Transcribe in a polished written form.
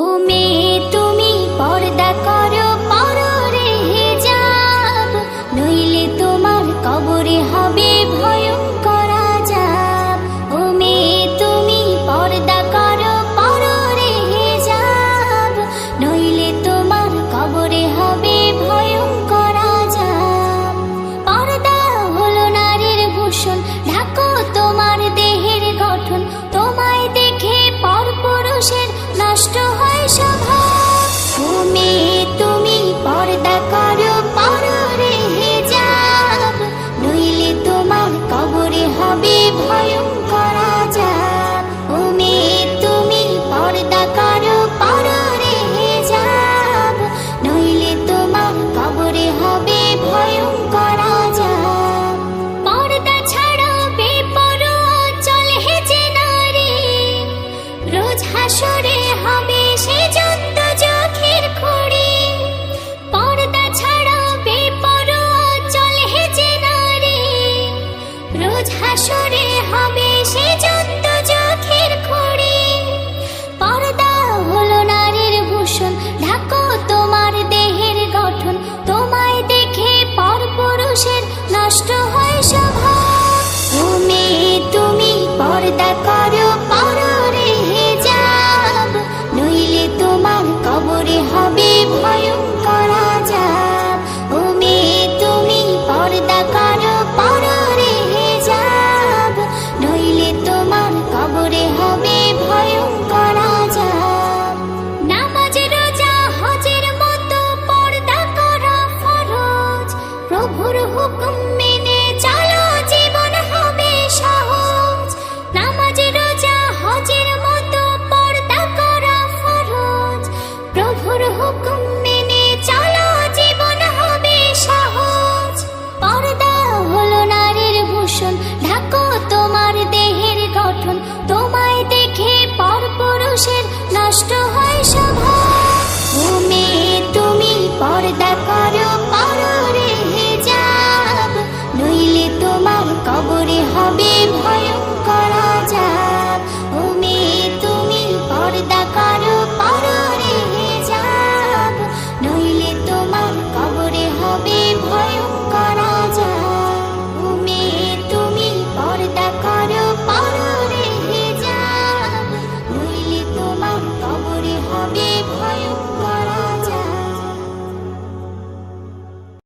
ও মেয়ে তুমি পর্দা করো পররে হিজাব, নইলে তোমার কবরে হবে ভয়ঙ্কর আযাব। ও মেয়ে তুমি পর্দা করো পররে হিজাব, নইলে তোমার কবরে হবে ভয়ঙ্কর আযাব। পর্দা হলো নারীর ভূষণ, ঢাকো তোমার দেহের গঠন, তোমায় দেখে পরপুরুষের নষ্ট হয়